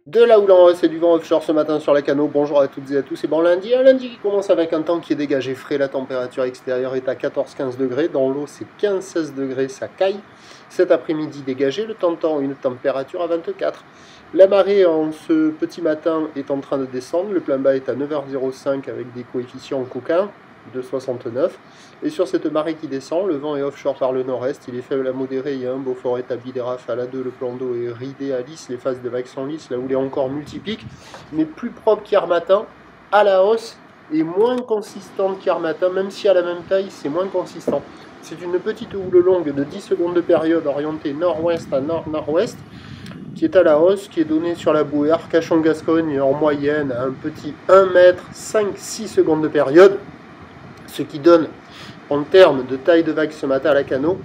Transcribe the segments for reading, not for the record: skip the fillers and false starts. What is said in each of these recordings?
De là où l'on c'est du vent offshore ce matin sur la Cano. Bonjour à toutes et à tous. Et bon lundi, un lundi qui commence avec un temps qui est dégagé frais. La température extérieure est à 14-15 degrés. Dans l'eau, c'est 15-16 degrés, ça caille. Cet après-midi dégagé, le temps une température à 24. La marée en ce petit matin est en train de descendre. Le plein bas est à 9h05 avec des coefficients coquins de 69. Et sur cette marée qui descend, le vent est offshore par le nord-est, il est faible à modéré, il y a un beau fort établi des rafales à 2, le plan d'eau est ridé à lisse, les phases de vagues sont lisses, là où il est encore multiplique, mais plus propre qu'hier matin, à la hausse, et moins consistante qu'hier matin, même si à la même taille, c'est moins consistant. C'est une petite houle longue de 10 secondes de période orientée nord-ouest à nord-nord-ouest, qui est à la hausse, qui est donnée sur la bouée Arcachon-Gascogne en moyenne à un petit 1 mètre 5-6 secondes de période, ce qui donne en termes de taille de vague ce matin à la Cano,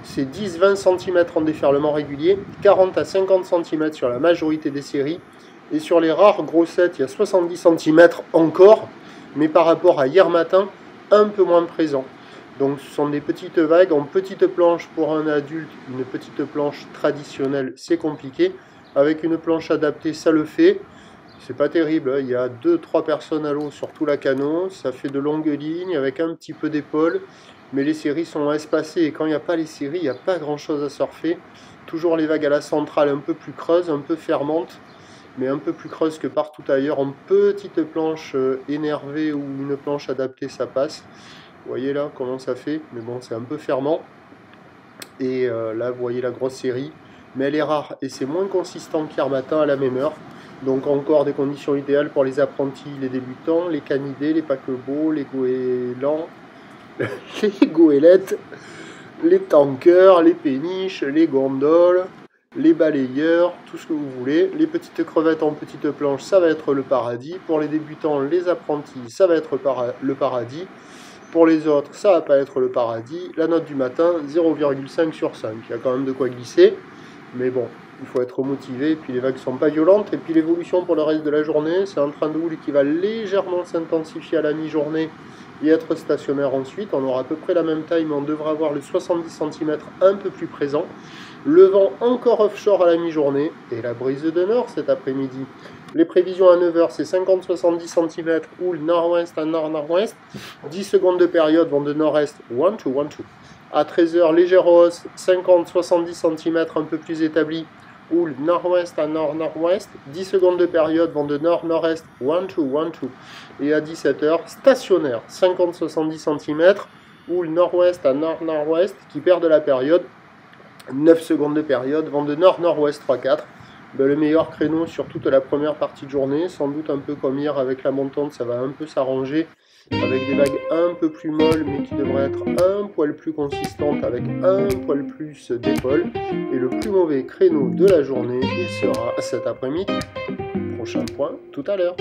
c'est 10-20 cm en déferlement régulier, 40 à 50 cm sur la majorité des séries, et sur les rares grossettes, il y a 70 cm encore, mais par rapport à hier matin, un peu moins présent. Donc ce sont des petites vagues en petite planche pour un adulte, une petite planche traditionnelle, c'est compliqué. Avec une planche adaptée, ça le fait. C'est pas terrible, hein. Il y a 2-3 personnes à l'eau sur tout la Cano, ça fait de longues lignes avec un petit peu d'épaule, mais les séries sont espacées et quand il n'y a pas les séries, il n'y a pas grand chose à surfer. Toujours les vagues à la centrale un peu plus creuses, un peu fermantes, mais un peu plus creuses que partout ailleurs. En petite planche énervée ou une planche adaptée, ça passe. Vous voyez là comment ça fait, mais bon, c'est un peu fermant. Et là, vous voyez la grosse série, mais elle est rare et c'est moins consistant qu'hier matin à la même heure. Donc encore des conditions idéales pour les apprentis, les débutants, les canidés, les paquebots, les goélands, les goélettes, les tankers, les péniches, les gondoles, les balayeurs, tout ce que vous voulez. Les petites crevettes en petites planches, ça va être le paradis. Pour les débutants, les apprentis, ça va être le paradis. Pour les autres, ça va pas être le paradis. La note du matin, 0,5 sur 5. Il y a quand même de quoi glisser, mais bon. Il faut être motivé, et puis les vagues sont pas violentes, et puis l'évolution pour le reste de la journée, c'est un train de houle qui va légèrement s'intensifier à la mi-journée et être stationnaire ensuite. On aura à peu près la même taille, mais on devra avoir le 70 cm un peu plus présent. Le vent encore offshore à la mi-journée, et la brise de nord cet après-midi. Les prévisions à 9h, c'est 50-70 cm, houle nord-ouest à nord-nord-ouest. 10 secondes de période vont de nord-est, 1-2, 1-2. À 13h, légère hausse, 50-70 cm un peu plus établi. Houle nord-ouest à nord-nord-ouest, 10 secondes de période vont de nord-nord-est, 1-2, 1-2. Et à 17h, stationnaire, 50-70 cm, houle nord-ouest à nord-nord-ouest, qui perd de la période, 9 secondes de période vont de nord-nord-ouest, 3-4. Le meilleur créneau sur toute la première partie de journée, sans doute un peu comme hier avec la montante, ça va un peu s'arranger, avec des vagues un peu plus molles mais qui devraient être un poil plus consistantes avec un poil plus d'épaule. Et le plus mauvais créneau de la journée, il sera cet après-midi. Prochain point tout à l'heure.